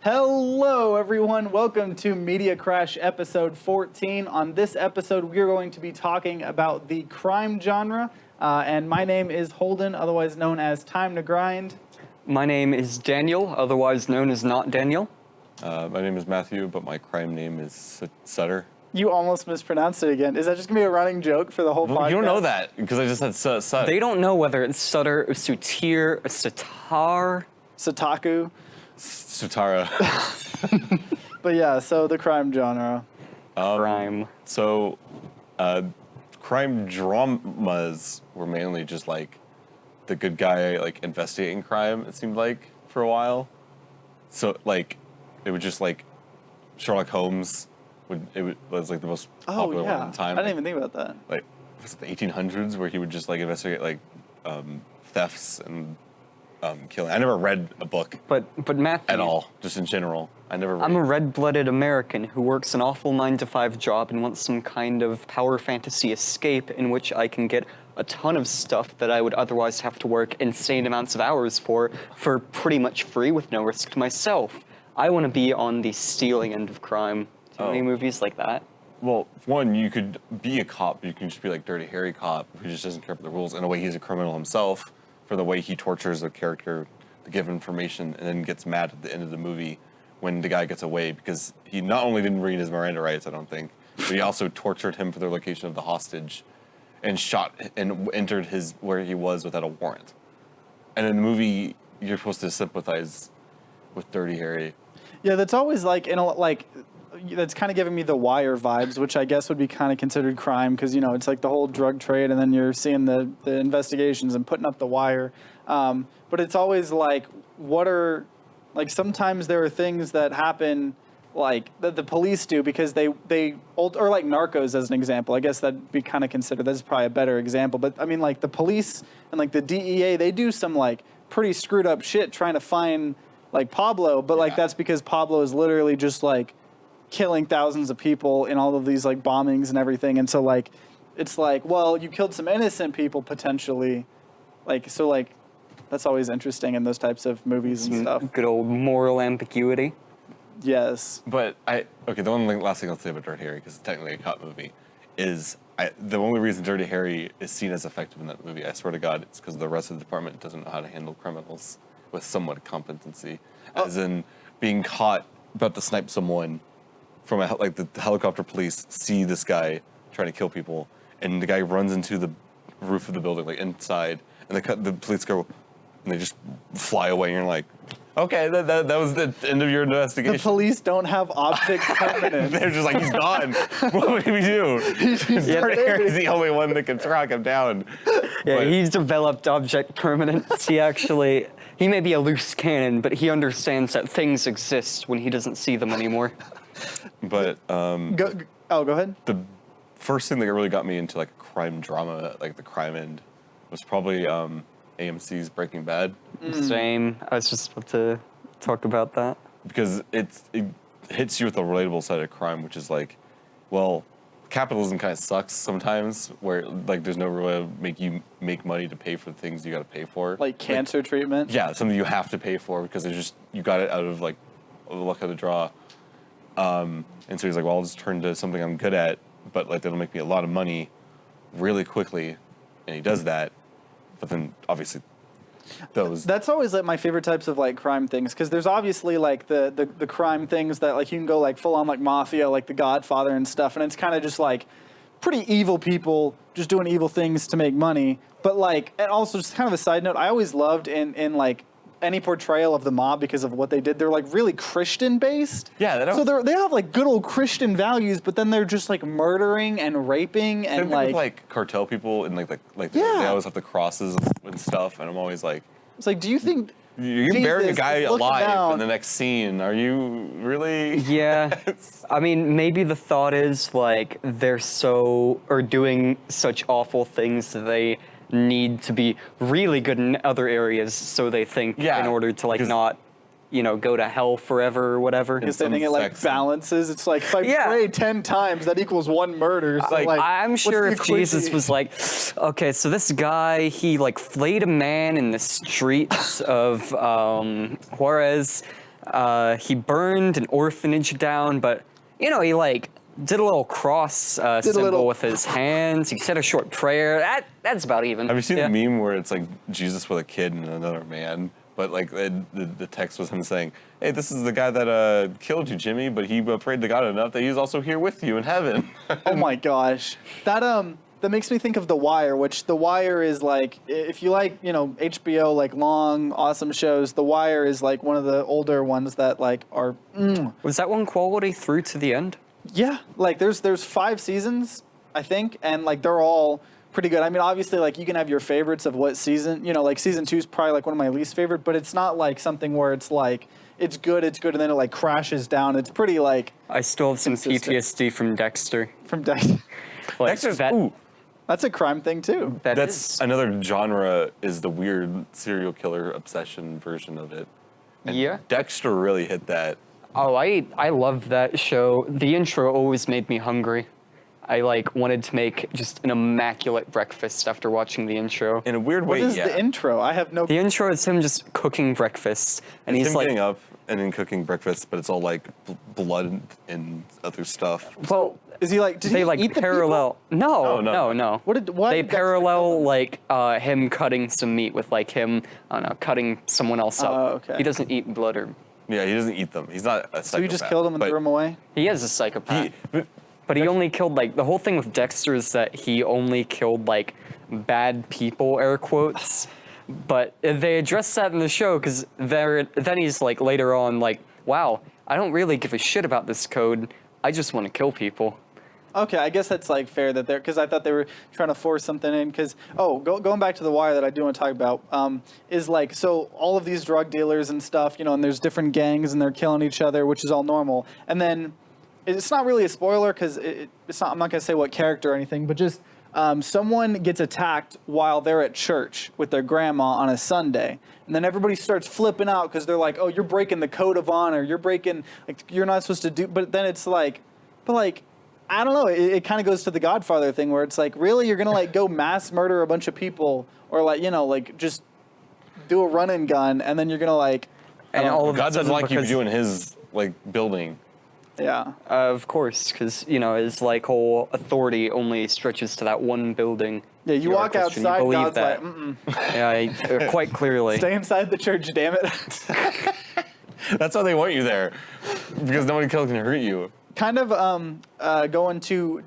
Hello, everyone. Welcome to Media Crash episode 14. On this episode, we're going to be talking about the crime genre. And my name is Holden, otherwise known as Time to Grind. My name is Daniel, otherwise known as Not Daniel. My name is Matthew, but my crime name is Sutter. You almost mispronounced it again. Is that just going to be a running joke for the whole podcast? You don't know that, because I just said Sutter. They don't know whether it's Sutter, or Sutir, or Sitar. Sataku. Sutara. But yeah, so the crime genre. Crime. So, crime dramas were mainly just like the good guy like investigating crime, it seemed like, for a while. So like it was just like Sherlock Holmes was like the most popular one at the time. I didn't even think about that. Like was it the 1800s where he would just like investigate like thefts and killing. I never read a book But Matthew, at all, just in general. I never read. I'm a red-blooded American who works an awful 9-to-5 job and wants some kind of power fantasy escape in which I can get a ton of stuff that I would otherwise have to work insane amounts of hours for pretty much free with no risk to myself. I want to be on the stealing end of crime. Do you know any movies like that? Well, one, you could be a cop, but you can just be like Dirty Harry cop who just doesn't care about the rules. In a way, he's a criminal himself for the way he tortures a character to give information and then gets mad at the end of the movie when the guy gets away because he not only didn't read his Miranda rights, I don't think, but he also tortured him for the location of the hostage and shot and entered where he was without a warrant. And in the movie, you're supposed to sympathize with Dirty Harry. Yeah, that's always like that's kind of giving me the Wire vibes, which I guess would be kind of considered crime because, you know, it's like the whole drug trade and then you're seeing the investigations and putting up the wire. But it's always like, sometimes there are things that happen like that the police do because or like Narcos as an example. I guess that'd be kind of considered, that's probably a better example. But I mean, like the police and like the DEA, they do some like pretty screwed up shit trying to find like Pablo. But like that's because Pablo is literally just like killing thousands of people in all of these like bombings and everything. And so like, it's like, well, you killed some innocent people potentially. Like, so like, that's always interesting in those types of movies and stuff. Good old moral ambiguity. Yes. But the only last thing I'll say about Dirty Harry, because it's technically a cop movie, is the only reason Dirty Harry is seen as effective in that movie, I swear to God, it's because the rest of the department doesn't know how to handle criminals with somewhat competency. As in being caught about to snipe someone from the helicopter police see this guy trying to kill people, and the guy runs into the roof of the building, like inside, and the police go, and they just fly away, and you're like, okay, that was the end of your investigation. The police don't have object permanence. They're just like, he's gone. What do we do? Dirty Harry's the only one that can track him down. Yeah, he's developed object permanence. He may be a loose cannon, but he understands that things exist when he doesn't see them anymore. But Go ahead. the first thing that really got me into like crime drama, like the crime end, was probably AMC's Breaking Bad. Same. I was just about to talk about that. Because it hits you with a relatable side of crime, which is like, well, capitalism kind of sucks sometimes, where like there's no real way to make you make money to pay for the things you got to pay for. Like cancer treatment. Yeah, something you have to pay for because it's just you got it out of like the luck of the draw. And so he's like, well, I'll just turn to something I'm good at, but like that'll make me a lot of money really quickly, and he does that. But then obviously that's always like my favorite types of like crime things because there's obviously like the crime things that like you can go like full on like mafia, like The Godfather and stuff, and it's kind of just like pretty evil people just doing evil things to make money. But like, and also just kind of a side note, I always loved in like any portrayal of the mob because of what they did. They're like really Christian based. Yeah, so they have like good old Christian values, but then they're just like murdering and raping and same thing with, like cartel people and they always have the crosses and stuff, and I'm always like, it's like, do you think you're burying a guy alive in the next scene? Are you really? Yeah. I mean, maybe the thought is like they're doing such awful things that they need to be really good in other areas, so they think in order to like not, go to hell forever or whatever. Because they think it like balances. It's like if I pray 10 times, that equals 1 murder. So, like, I'm sure if Jesus was like, okay, so this guy, he like flayed a man in the streets of Juarez. He burned an orphanage down, but he like did a little cross symbol with his hands. He said a short prayer. That's about even. Have you seen the meme where it's like Jesus with a kid and another man? But like the text was him saying, "Hey, this is the guy that killed you, Jimmy, but he prayed to God enough that he's also here with you in heaven." Oh my gosh, that makes me think of The Wire, which The Wire is like, if you like HBO like long awesome shows, The Wire is like one of the older ones that like are. Was that one quality through to the end? Yeah, like there's 5 seasons, I think, and like they're all pretty good. I mean, obviously, like you can have your favorites of what season, like season 2 is probably like one of my least favorite, but it's not like something where it's like it's good, and then it like crashes down. It's pretty like. I still have some consistent. PTSD from Dexter. From Dexter. Like, Dexter's That's a crime thing too. That's another genre, is the weird serial killer obsession version of it. And Yeah. Dexter really hit that. Oh, I love that show. The intro always made me hungry. I like wanted to make just an immaculate breakfast after watching the intro. In a weird What way, is the intro? I have no. The intro is him just cooking breakfast, and It's he's him like, getting up and then cooking breakfast, but it's all like blood and other stuff. well, Is he like? Did they he like eat the parallel. Oh, no. No. What They did Dexter parallel like him cutting some meat with like him, I don't know, cutting someone else up. Oh, okay. He doesn't eat blood or. Yeah, he doesn't eat them. He's not a psychopath. So you just killed him and threw him away? He is a psychopath. But But he only killed, like, the whole thing with Dexter is that he only killed, like, bad people, air quotes. But they address that in the show, because then he's, like, later on, like, wow, I don't really give a shit about this code. I just want to kill people. Okay, I guess that's like fair that they're, because I thought they were trying to force something in. Because going back to The Wire that I do want to talk about is like, so all of these drug dealers and stuff, and there's different gangs and they're killing each other, which is all normal. And then it's not really a spoiler because it's not. I'm not gonna say what character or anything, but just someone gets attacked while they're at church with their grandma on a Sunday. And then everybody starts flipping out because they're like, "Oh, you're breaking the code of honor. You're breaking, like, you're not supposed to do." But then it's like, I don't know. It kind of goes to the Godfather thing where it's like, really, you're gonna like go mass murder a bunch of people, or like like just do a run and gun, and then you're gonna like. And all of God a sudden, doesn't like you because- doing his like building. Yeah. Of course, because, his, like, whole authority only stretches to that one building. Yeah, you You're a walk Christian, outside, believe God's that. like, mm-mm. Yeah, quite clearly. Stay inside the church, damn it. That's why they want you there, because no one can hurt you. Kind of going to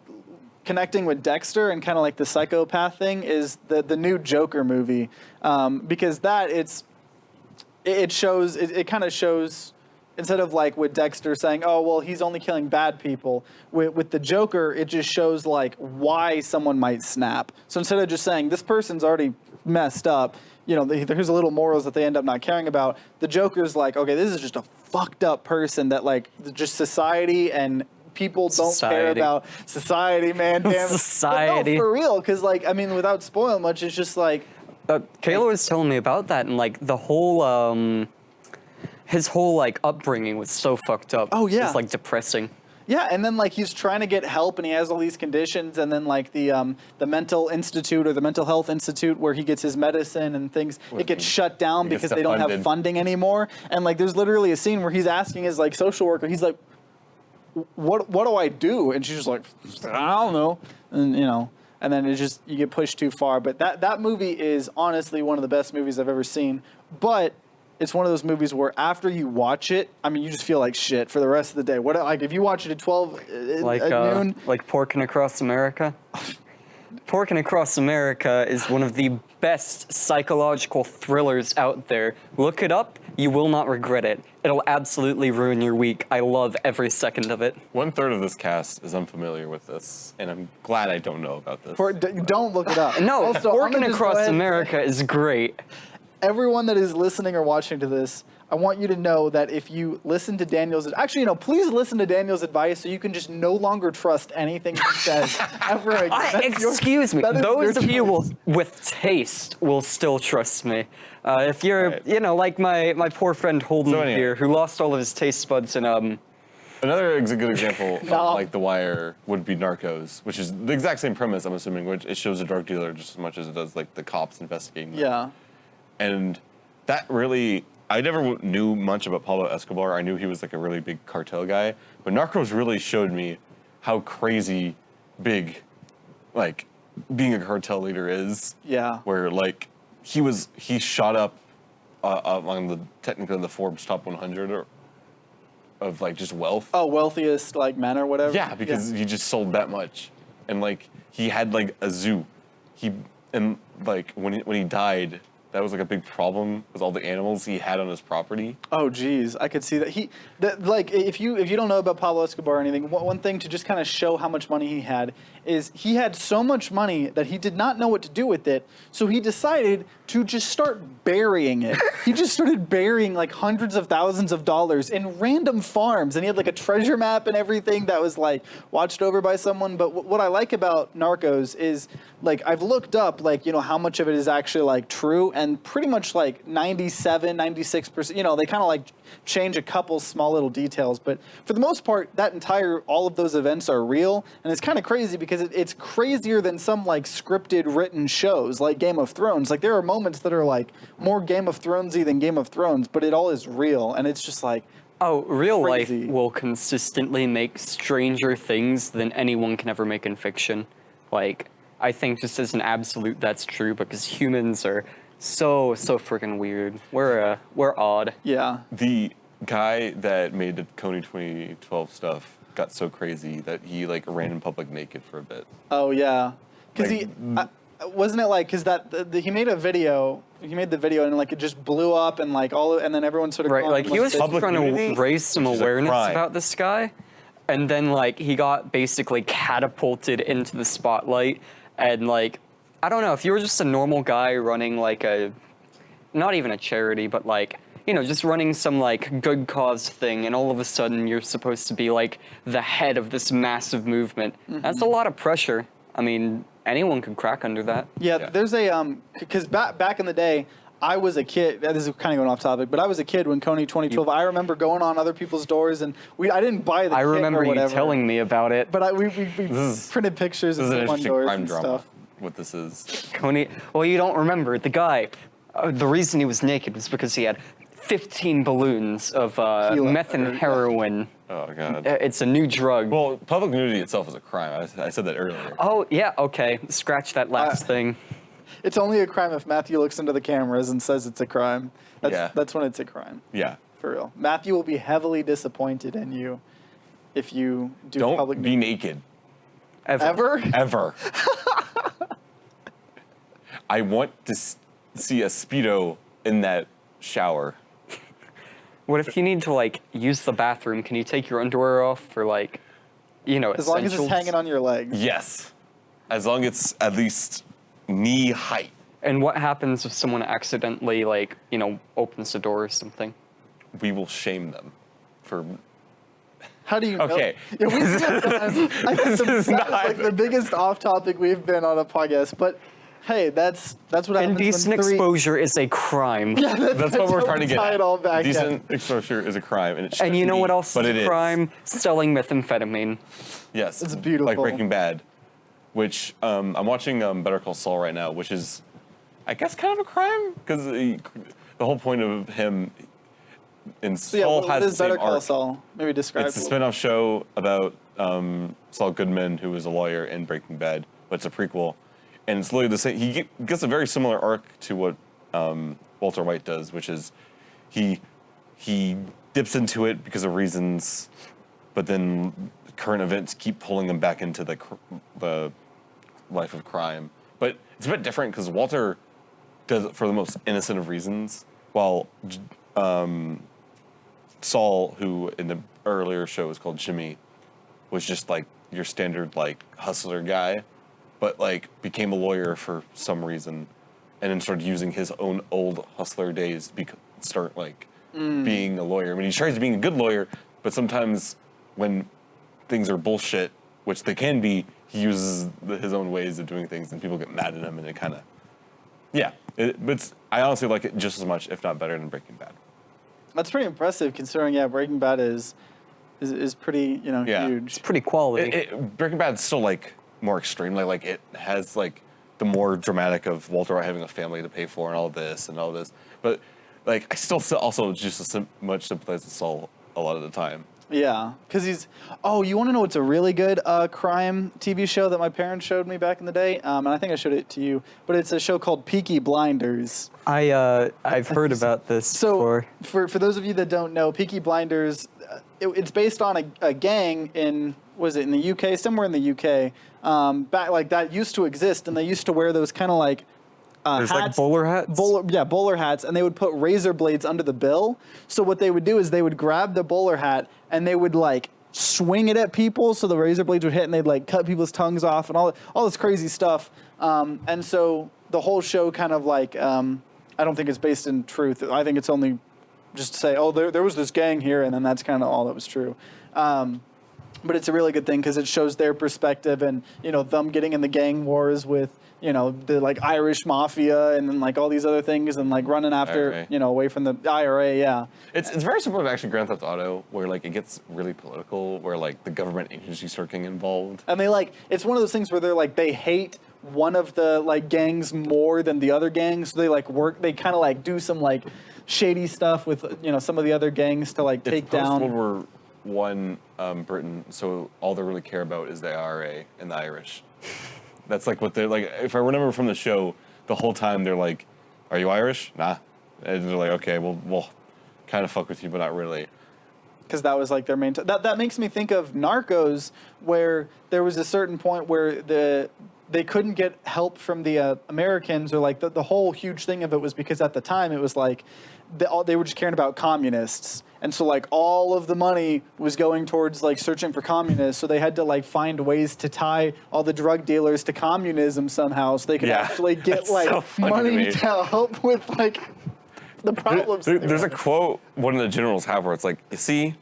connecting with Dexter and kind of like the psychopath thing is the new Joker movie, because that it kind of shows, instead of like with Dexter saying, oh well, he's only killing bad people, with the Joker it just shows like why someone might snap. So instead of just saying this person's already messed up, there's a little morals that they end up not caring about, the Joker's like, okay, this is just a fucked up person that like just society and people don't care about society, man. Damn it. Society. But no, for real, because like, I mean, without spoiling much, it's just like. Kayla was telling me about that, and like the whole, his whole like upbringing was so fucked up. Oh, yeah. It's like depressing. Yeah, and then like he's trying to get help, and he has all these conditions, and then like the mental institute or the mental health institute where he gets his medicine and things, it gets shut down because they don't have funding anymore. And like there's literally a scene where he's asking his like social worker, he's like, what do I do? And she's just like, I don't know, and and then you get pushed too far. But that movie is honestly one of the best movies I've ever seen. But it's one of those movies where after you watch it, I mean, you just feel like shit for the rest of the day. What, like, if you watch it at 12 Like at noon? like Porkin' Across America. Porkin' Across America is one of the best psychological thrillers out there. Look it up. You will not regret it. It'll absolutely ruin your week. I love every second of it. 1/3 of this cast is unfamiliar with this, and I'm glad I don't know about this. Don't look it up. No, Also, I'm Porkin' gonna just go Across ahead and America is great. everyone that is listening or watching to this, I want you to know that if you listen to Daniel's, actually, please listen to Daniel's advice so you can just no longer trust anything he says ever again. Excuse me. Those of you with taste will still trust me. If you're, Right. like my poor friend Holden So anyway. here, who lost all of his taste buds in Another good example of No. like The Wire would be Narcos, which is the exact same premise, I'm assuming, which it shows a drug dealer just as much as it does like the cops investigating them. Yeah. And that really, I never knew much about Pablo Escobar. I knew he was like a really big cartel guy, but Narcos really showed me how crazy big, like, being a cartel leader is. Yeah. Where like he shot up on technically the Forbes top 100 of like just wealth. Oh, wealthiest like men or whatever. Yeah, because he just sold that much, and like he had like a zoo. And like when he died, that was like a big problem with all the animals he had on his property. Oh, geez, I could see that. Like, if you don't know about Pablo Escobar or anything, one thing to just kind of show how much money he had is he had so much money that he did not know what to do with it, so he decided to just start burying it. He just started burying like hundreds of thousands of dollars in random farms, and he had like a treasure map and everything that was like watched over by someone. But what I like about Narcos is like I've looked up like how much of it is actually like true, and pretty much like 97, 96%. They kind of like change a couple small little details, but for the most part, all of those events are real, and it's kind of crazy because it's crazier than some like scripted written shows like Game of Thrones. Like there are moments that are like more Game of Thronesy than Game of Thrones, but it all is real, and it's just like real crazy. life will consistently make stranger things than anyone can ever make in fiction. Like I think just as an absolute that's true because humans are so freaking weird. We're odd. Yeah. The guy that made the Coney 2012 stuff got so crazy that he like ran in public naked for a bit. Oh yeah, because Like, wasn't it like because he made a video. He made the video and like it just blew up and like and then everyone sort of Right, like he was Public trying nudity, to raise some which is a awareness crime. about this guy, and then like he got basically catapulted into the spotlight, and like I don't know if you were just a normal guy running like not even a charity, but like just running some like good cause thing, and all of a sudden you're supposed to be like the head of this massive movement. That's a lot of pressure. I mean, anyone could crack under that. Yeah, there's a because back in the day, I was a kid. This is kind of going off topic, but I was a kid when Coney 2012. I remember going on other people's doors, and I didn't buy the. I kit remember or you whatever, telling me about it. But we printed pictures This of is an someone interesting doors crime and drama. stuff. What this is. Coney, well, you don't remember the guy. The reason he was naked was because he had 15 balloons of meth and heroin. Oh god. It's a new drug. Well, public nudity itself is a crime. I said that earlier. Oh, yeah, okay. Scratch that last thing. It's only a crime if Matthew looks into the cameras and says it's a crime. That's when it's a crime. Yeah. For real. Matthew will be heavily disappointed in you if you do Don't public be nudity. naked. Ever? Ever. I want to see a Speedo in that shower. What if you need to, like, use the bathroom? Can you take your underwear off for, like, As long as it's essentials? hanging on your legs. Yes. As long as it's at least knee height. And what happens if someone accidentally, like, opens the door or something? We will shame them for. How do you know? Okay. Yeah, I think that's like the biggest off topic we've been on a podcast, but hey, that's what happens Indecent when exposure is a crime. Yeah, That's what we're trying to get tie at. it all back. Decent exposure is a crime, and it And you shouldn't know what be, else but is it a is. crime? Selling methamphetamine. Yes. It's beautiful. Like Breaking Bad, which I'm watching Better Call Saul right now, which is, I guess, kind of a crime because the whole point of him in So yeah, Saul what has is the same Better Call arc. Saul? Maybe describe. It's a it. spin-off show about Saul Goodman, who was a lawyer in Breaking Bad, but it's a prequel, and it's literally the same. He gets a very similar arc to what Walter White does, which is he dips into it because of reasons, but then current events keep pulling him back into the life of crime. But it's a bit different because Walter does it for the most innocent of reasons, while Saul, who in the earlier show was called Jimmy, was just like your standard like hustler guy, but like became a lawyer for some reason, and then started using his own old hustler days to start like being a lawyer. I mean, he tries being a good lawyer, but sometimes when things are bullshit, which they can be, he uses his own ways of doing things, and people get mad at him, and it kind of, but I honestly like it just as much, if not better, than Breaking Bad. That's pretty impressive considering. Yeah, Breaking Bad is pretty Yeah. huge. It's pretty quality. Breaking Bad's still like more extreme. Like it has like the more dramatic of Walter White having a family to pay for and all this. But like I still also just as much sympathize with Saul a lot of the time. Yeah, because he's. Oh, you want to know what's a really good crime TV show that my parents showed me back in the day? And I think I showed it to you. But it's a show called Peaky Blinders. I've heard about this So before. for those of you that don't know, Peaky Blinders, it's based on a gang in in the UK, somewhere in the UK. Back like that used to exist, and they used to wear those kind of like. There's hats, like bowler hats? Bowler hats, and they would put razor blades under the bill. So what they would do is they would grab the bowler hat and they would like swing it at people, so the razor blades would hit, and they'd like cut people's tongues off and all this crazy stuff. And so the whole show kind of like I don't think it's based in truth. I think it's only just to say, oh, there was this gang here, and then that's kind of all that was true. But it's a really good thing because it shows their perspective and them getting in the gang wars with. The like Irish mafia and then like all these other things and like running after, IRA. Away from the IRA, yeah. It's very similar to actually Grand Theft Auto, where like it gets really political, where like the government agencies start getting involved. And it's one of those things where they hate one of the like gangs more than the other gangs. So they kind of like do some like shady stuff with, some of the other gangs to like take down. It's post World War I Britain, so all they really care about is the IRA and the Irish. That's like what they're like. If I remember from the show, the whole time they're like, "Are you Irish?" Nah. And they're like, "Okay, we'll kind of fuck with you, but not really." Because that was like their main. That makes me think of Narcos, where there was a certain point where they couldn't get help from the Americans, or like the whole huge thing of it was because at the time it was like they were just caring about communists. And so, like, all of the money was going towards, like, searching for communists. So they had to, like, find ways to tie all the drug dealers to communism somehow so they could actually get, like, so money to help with, like, the problems. There's a quote one of the generals have where it's like, you see,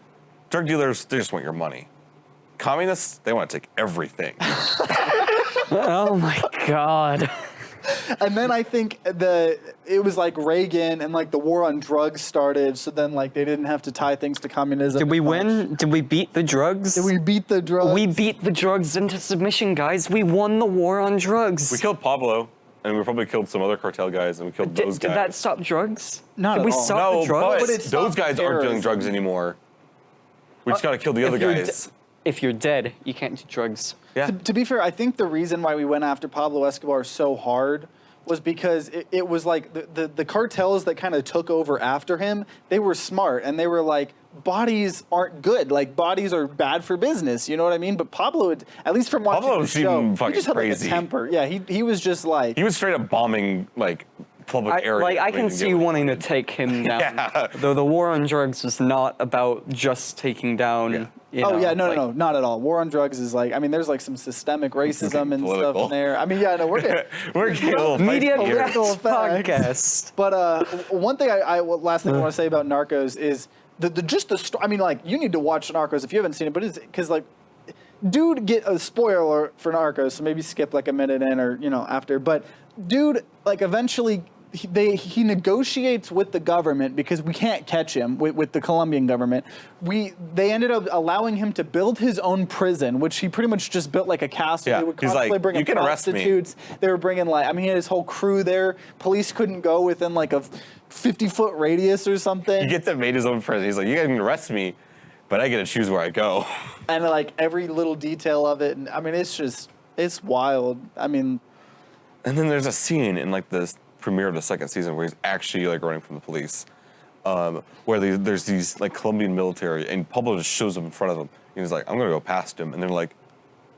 drug dealers, they just want your money. Communists, they want to take everything. Oh, my God. And then I think it was like Reagan and like the war on drugs started, so then like they didn't have to tie things to communism. Did we win? Did we beat the drugs? Did we beat the drugs? We beat the drugs into submission, guys. We won the war on drugs. We killed Pablo, and we probably killed some other cartel guys, and we killed those guys. Did that stop drugs? Not Did at we all. stop No, the drugs? but it stopped those guys aren't doing terrorism. drugs anymore. We just gotta kill the other guys. If you're dead, you can't do drugs. Yeah. To be fair, I think the reason why we went after Pablo Escobar so hard was because it was like the cartels that kind of took over after him, they were smart and they were like, bodies aren't good. Like, bodies are bad for business. You know what I mean? But Pablo, at least from watching Pablo the seemed show, he fucking just had crazy. like a temper. Yeah, he was just like... He was straight up bombing, like, public areas. I can see wanting to take him down. Yeah. Though the war on drugs was not about just taking down. No, not at all. War on drugs is like, I mean, there's like some systemic racism and stuff Political. in there. I mean, yeah, no, we're getting... We're getting a little Media feisty here. Grats Political podcast. But one thing last thing I want to say about Narcos is I mean, like, you need to watch Narcos if you haven't seen it, but it's because like, dude, get a spoiler for Narcos, so maybe skip like a minute in or after. But dude, like, eventually he negotiates with the government because we can't catch him with the Colombian government. They ended up allowing him to build his own prison, which he pretty much just built like a castle. Yeah, They would he's constantly like, bring in "You can arrest me." prostitutes. They were bringing he had his whole crew there. Police couldn't go within like a 50-foot radius or something. He gets to made his own prison. He's like, you can arrest me, but I get to choose where I go. And like every little detail of it, and I mean, it's wild. I mean, And then there's a scene in like the premiere of the second season where he's actually like running from the police, where there's these like Colombian military, and Pablo just shows up in front of them. And he's like, I'm gonna go past him, and they're like,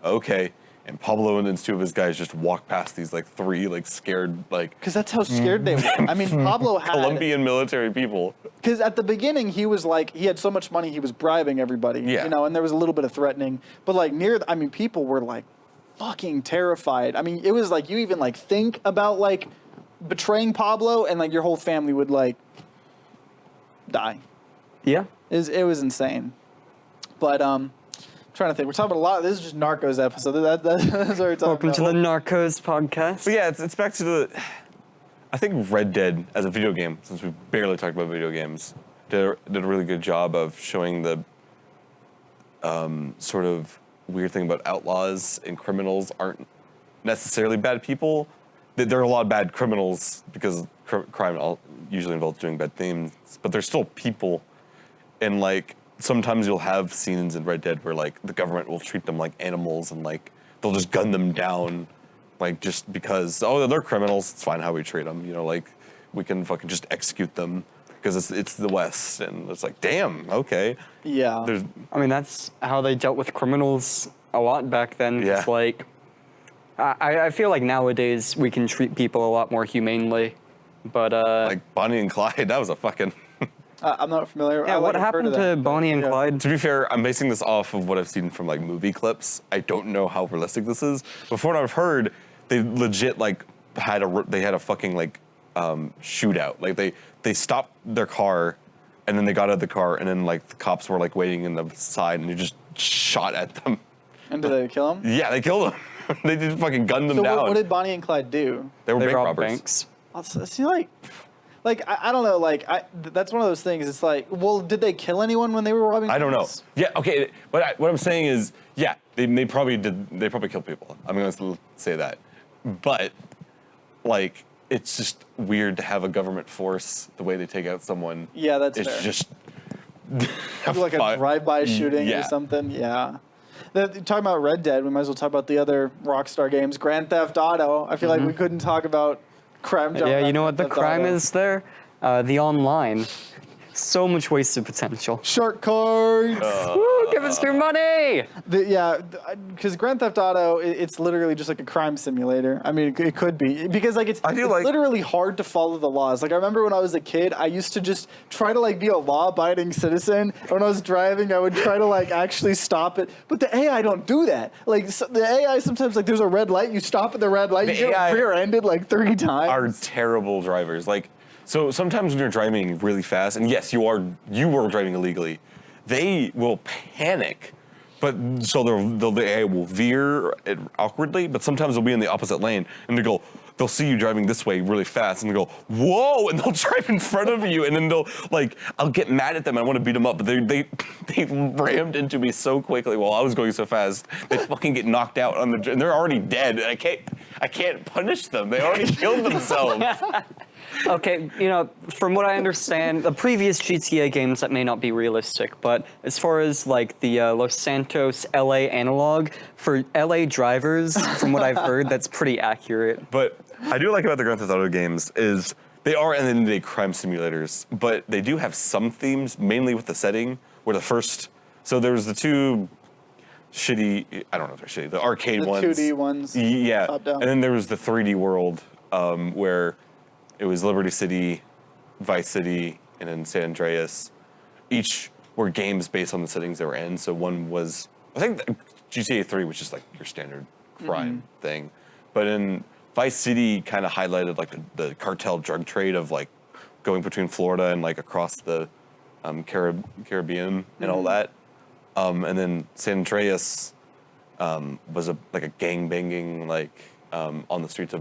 okay. And Pablo and then two of his guys just walk past these like three like scared like because that's how scared they were. I mean, Pablo had Colombian military people. because at the beginning he was like he had so much money he was bribing everybody. Yeah. And there was a little bit of threatening, but like people were like fucking terrified. I mean, it was like you even like think about like betraying Pablo and like your whole family would like die. Yeah. It was insane. But trying to think, we're talking about a lot. This is just Narcos episode. That's what we're talking Welcome about. to the Narcos podcast. But yeah, it's back to I think Red Dead as a video game, since we barely talked about video games, did a really good job of showing the sort of weird thing about outlaws and criminals aren't necessarily bad people. there are a lot of bad criminals because crime usually involves doing bad things, but they're still people, and like sometimes you'll have scenes in Red Dead where like the government will treat them like animals and like they'll just gun them down, like just because they're criminals, it's fine how we treat them, like we can fucking just execute them because it's the West, and it's like damn, okay. Yeah. I mean, that's how they dealt with criminals a lot back then. Yeah. It's like, I feel like nowadays we can treat people a lot more humanely, but Like Bonnie and Clyde, that was a fucking. I'm not familiar. yeah, what happened to Bonnie and Yeah. Clyde? To be fair, I'm basing this off of what I've seen from like movie clips. I don't know how realistic this is, but from what I've heard, they legit like had a fucking like shootout. Like they stopped their car, and then they got out of the car, and then like the cops were like waiting in the side, and they just shot at them. And did they kill him? Yeah, they killed them. They just fucking gunned them So down. what did Bonnie and Clyde do? They were They bank robbed robbers. banks. See, I don't know. Like, that's one of those things. It's like, well, did they kill anyone when they were robbing? I don't know. banks? Yeah, okay. But what I'm saying is, yeah, they probably did. They probably killed people. I'm gonna say that. But like, it's just weird to have a government force the way they take out someone. Yeah, that's It's fair. just Like a drive-by shooting Yeah. or something. Yeah. Talking about Red Dead, we might as well talk about the other Rockstar games. Grand Theft Auto. I feel like we couldn't talk about crime. Yeah, you know what the crime is there? The online. So much wasted potential. Shark cards. Woo, give us your money! Because Grand Theft Auto, it's literally just like a crime simulator. I mean, it could be because like it's literally hard to follow the laws. Like I remember when I was a kid, I used to just try to like be a law-abiding citizen. When I was driving, I would try to like actually stop it. But the AI don't do that. Like the AI sometimes like there's a red light, you stop at the red light, you get rear-ended like 3 times. are terrible drivers. Like, so sometimes when you're driving really fast, and yes, you are driving illegally, they will panic. But so the AI will veer it awkwardly, but sometimes they'll be in the opposite lane, and they'll see you driving this way really fast, and they go, whoa, and they'll drive in front of you, and then I'll get mad at them, I want to beat them up, but they rammed into me so quickly while I was going so fast, they fucking get knocked out and they're already dead, and I can't punish them, they already killed themselves. Okay, from what I understand, the previous GTA games, that may not be realistic, but as far as like the Los Santos LA analog, for LA drivers, from what I've heard, that's pretty accurate. But I do like about the Grand Theft Auto games is they are in the end of the day crime simulators, but they do have some themes, mainly with the setting, where so there's the two shitty, I don't know if they're shitty, the arcade ones. The 2D ones. Yeah, Top down. and then there was the 3D world, where it was Liberty City, Vice City, and then San Andreas. Each were games based on the settings they were in. So one was, I think GTA 3 was just like your standard crime thing. But in Vice City kind of highlighted like the cartel drug trade of like going between Florida and like across the Caribbean and all that. And then San Andreas was like a gang banging like on the streets of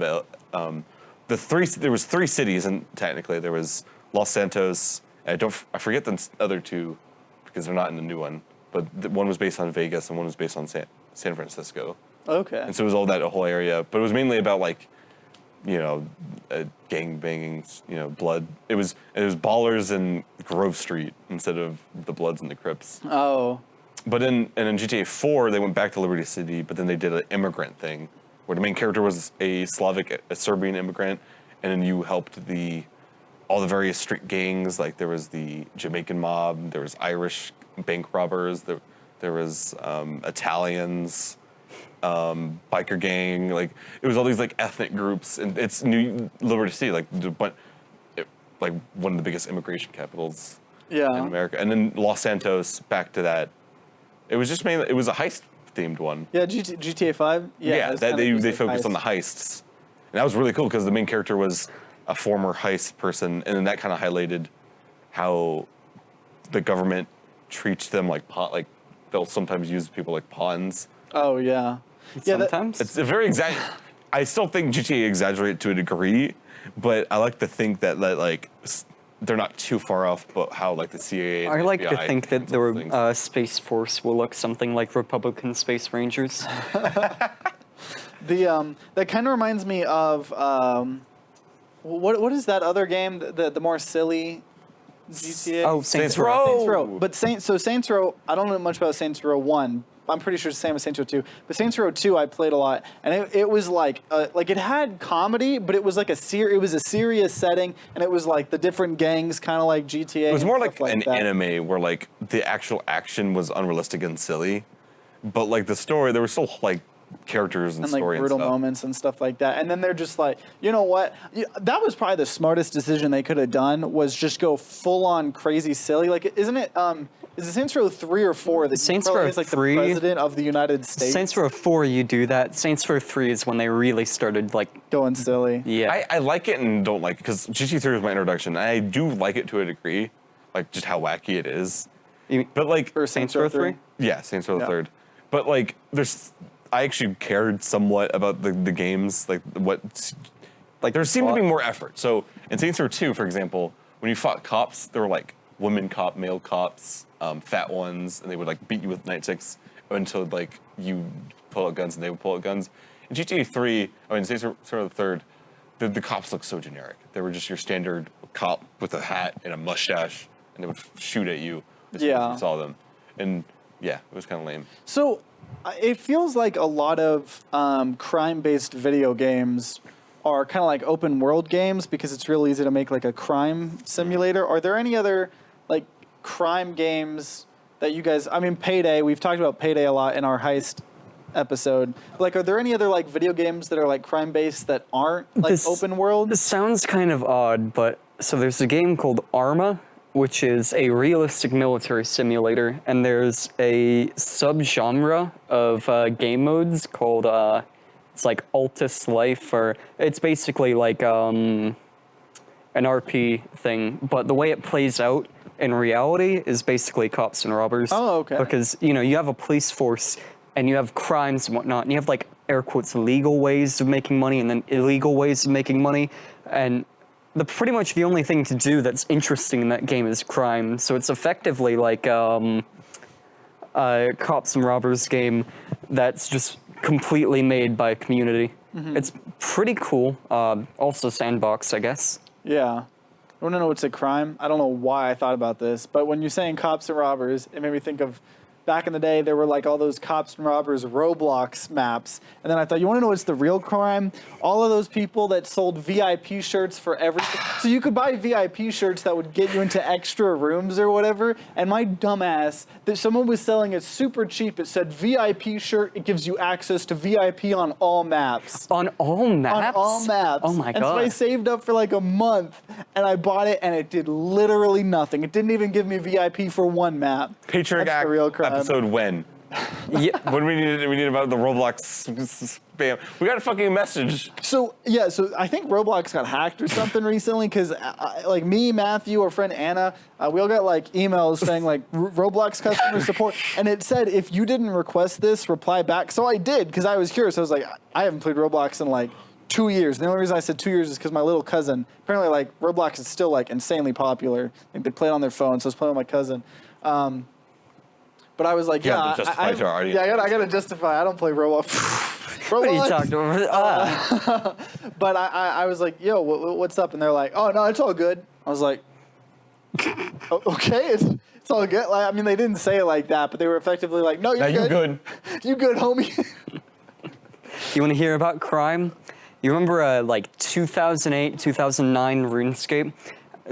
there was 3 cities, and technically there was Los Santos. And I forget the other 2 because they're not in the new one. But one was based on Vegas and one was based on San Francisco. Okay. And so it was all that whole area, but it was mainly about like, gang banging, blood. It was Ballers in Grove Street instead of the Bloods and the Crips. Oh. But in GTA 4, they went back to Liberty City, but then they did an immigrant thing, where the main character was a Serbian immigrant, and then you helped all the various street gangs. Like there was the Jamaican mob, there was Irish bank robbers, there was Italians, biker gang. Like it was all these like ethnic groups, and it's New Liberty City, like one of the biggest immigration capitals in America. And then Los Santos, back to that. It was just mainly, it was a heist themed one. Yeah, GTA 5? Yeah, that they focused on the heists. And that was really cool because the main character was a former heist person, and then that kind of highlighted how the government treats them like they'll sometimes use people like pawns. Oh, yeah. Sometimes. It's a very I still think GTA exaggerate to a degree, but I like to think that like they're not too far off, but how like the CIA and I like FBI to think that the Space Force will look something like Republican Space Rangers. That kind of reminds me of what is that other game? The more silly GTA. Oh, Saints Row. Saints Row. But Saints Row. I don't know much about Saints Row 1. I'm pretty sure it's the same as Saints Row 2. But Saints Row 2 I played a lot, and it was like it had comedy, but it was like it was a serious setting, and it was like the different gangs, kind of like GTA. It was more like an that. anime where like the actual action was unrealistic and silly, but like the story, there were still like characters and and like story brutal and stuff. moments and stuff like that. And then they're just like, you know what? That was probably the smartest decision they could have done, was just go full on crazy silly. Like, isn't it? Is it Saints Row 3 or 4 that Saints probably Row is like 3? the president of the United States? Saints Row 4, you do that. Saints Row 3 is when they really started, like, going silly. yeah. I like it and don't like it because GT3 was my introduction. I do like it to a degree, like just how wacky it is. But like, Or Saints Row 3? yeah, Saints Row the Yeah. Third. But like, I actually cared somewhat about the games, like there seemed to be more effort. So in Saints Row 2, for example, when you fought cops, there were like women cop, male cops, fat ones, and they would like beat you with nightsticks until like you pull out guns and they would pull out guns. In GTA 3, Saints Row the Third, the cops looked so generic. They were just your standard cop with a hat and a mustache, and they would shoot at you as soon as you saw them. And yeah, it was kind of lame. So it feels like a lot of crime-based video games are kind of like open world games because it's real easy to make like a crime simulator. Are there any other like crime games that you guys, Payday, we've talked about Payday a lot in our heist episode. Like, are there any other like video games that are like crime-based that aren't like open world? This sounds kind of odd, but so there's a game called Arma, which is a realistic military simulator, and there's a subgenre of game modes called it's like Altus Life, or it's basically like an RP thing, but the way it plays out in reality is basically cops and robbers. Oh, okay. Because you have a police force and you have crimes and whatnot, and you have like air quotes legal ways of making money and then illegal ways of making money, and pretty much the only thing to do that's interesting in that game is crime. So it's effectively like a cops and robbers game that's just completely made by a community. Mm-hmm. It's pretty cool. Also sandbox, I guess. Yeah. I want to know what's a crime. I don't know why I thought about this, but when you're saying cops and robbers, it made me think of back in the day, there were like all those cops and robbers Roblox maps. And then I thought, you want to know what's the real crime? All of those people that sold VIP shirts for everything. So you could buy VIP shirts that would get you into extra rooms or whatever. And my dumbass, that someone was selling it super cheap. It said VIP shirt. It gives you access to VIP on all maps. On all maps? On all maps. Oh my God. And so I saved up for like a month and I bought it and it did literally nothing. It didn't even give me VIP for one map. Patriarch That's the real crime. episode when? Yeah. What do we need about the Roblox spam? We got a fucking message. So I think Roblox got hacked or something recently because like me, Matthew, our friend Anna, we all got like emails saying like Roblox customer support, and it said if you didn't request this, reply back. So I did because I was curious. I was like, I haven't played Roblox in like 2 years. And the only reason I said 2 years is because my little cousin, apparently like Roblox is still like insanely popular. Like they play it on their phone, so I was playing with my cousin. But I was like, You have to justify to our audience. Yeah, I gotta justify. I don't play Roblox. What are you talking about? But I was like, yo, what's up? And they're like, oh, no, it's all good. I was like, okay, it's all good. Like, I mean, they didn't say it like that, but they were effectively like, no, you're good. You good, homie. You want to hear about crime? You remember like 2008, 2009 RuneScape?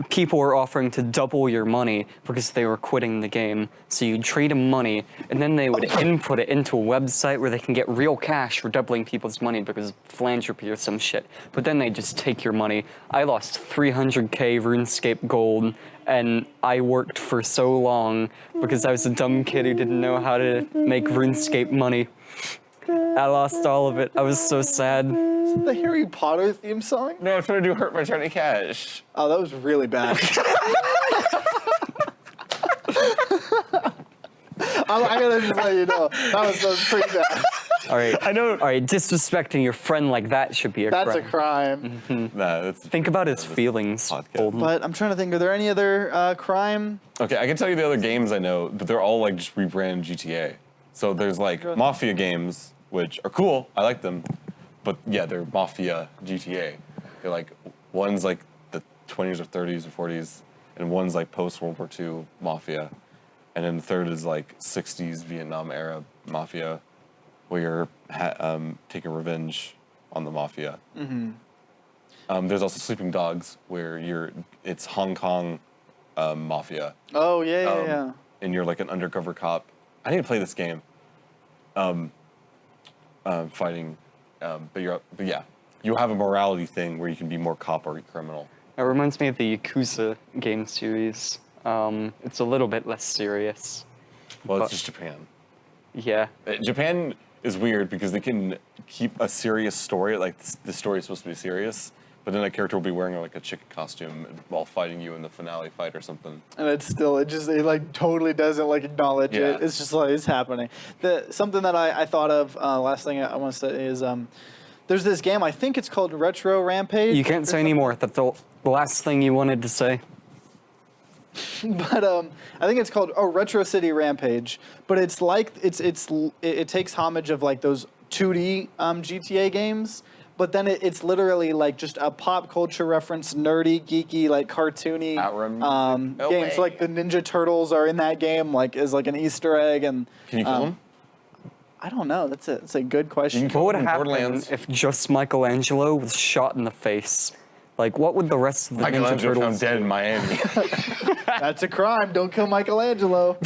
People were offering to double your money because they were quitting the game. So you'd trade them money, and then they would input it into a website where they can get real cash for doubling people's money because of philanthropy or some shit. But then they just take your money. I lost 300k RuneScape gold, and I worked for so long because I was a dumb kid who didn't know how to make RuneScape money. I lost all of it. I was so sad. The Harry Potter theme song? No, I'm trying to do Hurt by Johnny Cash. Oh, that was really bad. I gotta just let you know. That was pretty bad. All right. I know. All right, disrespecting your friend like that should be a crime. That's a crime. Nah, that's Think about his feelings, podcast. Bolden. But I'm trying to think, are there any other crime? okay. I can tell you the other games I know, but they're all like just rebranded GTA. So there's like Mafia games, which are cool. I like them. but yeah, they're mafia GTA. They're like, one's like the 20s or 30s or 40s, and one's like post World War II mafia, and then the third is like 60s Vietnam era mafia, where you're taking revenge on the mafia. There's also Sleeping Dogs, where it's Hong Kong mafia. Oh yeah. And you're like an undercover cop. I need to play this game. Fighting, but yeah, you have a morality thing where you can be more cop or criminal. It reminds me of the Yakuza game series. It's a little bit less serious. Well, it's just Japan. Yeah. Japan is weird because they can keep a serious story, like the story is supposed to be serious, but then a character will be wearing like a chicken costume while fighting you in the finale fight or something. And it like totally doesn't like acknowledge Yeah. it. It's just like it's happening. Something that I thought of last thing I want to say is there's this game, I think it's called Retro Rampage. You can't say anymore. That's the last thing you wanted to say. But I think it's called Retro City Rampage. But it's like it takes homage of like those 2D GTA games. But then it's literally like just a pop culture reference, nerdy, geeky, like cartoony games. So, like the Ninja Turtles are in that game, like as like an Easter egg. And Can you kill them? I don't know. That's a good question. What would happen Borderlands. if just Michelangelo was shot in the face? Like, what would the rest of the Ninja Michelangelo Turtles found dead in Miami. That's a crime. Don't kill Michelangelo.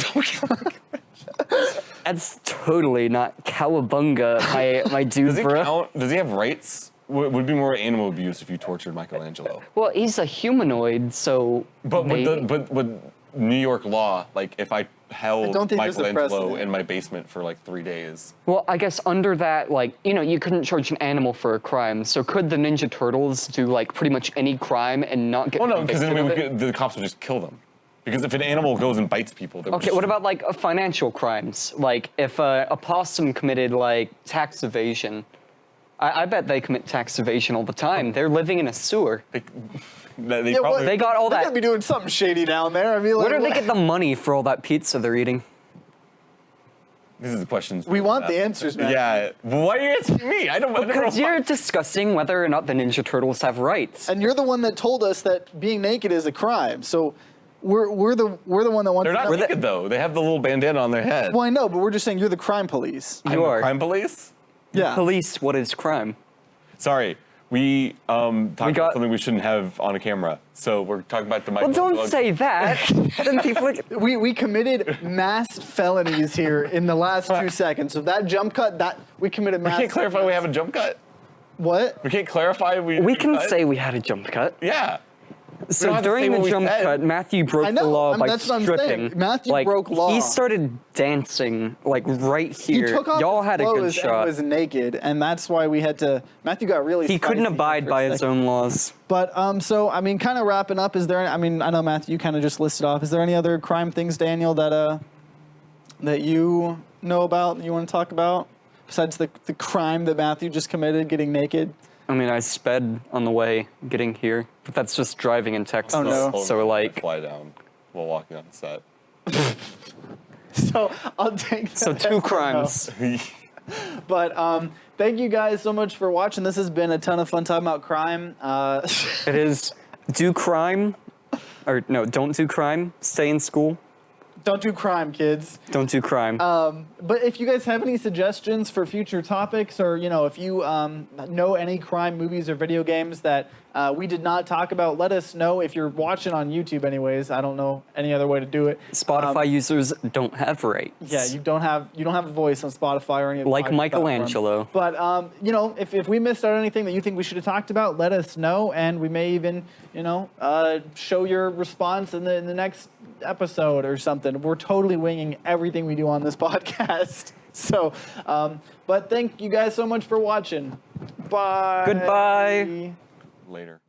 That's totally not cowabunga, my dude, Does it bro. count? Does he have rights? Would be more animal abuse if you tortured Michelangelo. Well, he's a humanoid, so. But maybe. with New York law, like if I held don't think there's a Michelangelo precedent. in my basement for like 3 days. Well, I guess under that, like, you couldn't charge an animal for a crime. So could the Ninja Turtles do like pretty much any crime and not get Oh no, because convicted then of it? the cops would just kill them. Because if an animal goes and bites people, they would Okay, just what about like financial crimes? Like if a possum committed like tax evasion, I bet they commit tax evasion all the time. They're living in a sewer. They Yeah, probably, They got all They're that. gonna be doing something shady down there. I mean, like, Where do they get the money for all that pizza they're eating? This is the questions. We want the answers, man. Yeah. Well, why are you asking me? I don't Because know. you're discussing whether or not the Ninja Turtles have rights. And you're the one that told us that being naked is a crime. So we're the one that wants. They're to not know. naked though. They have the little bandana on their head. Well, I know, but we're just saying you're the crime police. I'm You the are. crime police. Yeah. Police, what is crime? Sorry, we talked got- about something we shouldn't have on a camera. So we're talking about the Well, Michelangelo. don't say that. Then people are, We committed mass felonies here in the last 2 seconds. So that jump cut, that we committed We mass. can't clarify we have a jump cut. What? We can't clarify we can cut? say we had a jump cut. Yeah. So don't have to say during the what we jump said. cut, Matthew broke I know, the law by that's what I'm saying. stripping. Matthew like, broke law. He started dancing like right He here. took off Y'all his had a good clothes shot. and was naked, and that's why we had to. Matthew got really. He couldn't spicy abide for a by his second. own laws. But so I mean, kind of wrapping up. Is there? I mean, I know Matthew, you kind of just listed off. Is there any other crime things, Daniel, that you know about that you want to talk about besides the crime that Matthew just committed, getting naked? I mean, I sped on the way getting here, but that's just driving in Texas. Oh, no. So like, fly down while walking on set. So I'll take that. so as two a crimes. no. But thank you guys so much for watching. This has been a ton of fun talking about crime. It is do crime, or no, don't do crime. Stay in school. Don't do crime, kids. Don't do crime. But if you guys have any suggestions for future topics, or if you know any crime movies or video games that we did not talk about, let us know. If you're watching on YouTube, anyways, I don't know any other way to do it. Spotify users don't have rights. Yeah, you don't have a voice on Spotify or any of the Like podcast Michelangelo. platforms. But if we missed out anything that you think we should have talked about, let us know, and we may even show your response in the next episode or something. We're totally winging everything we do on this podcast. So, but thank you guys so much for watching. Bye. Goodbye. Later.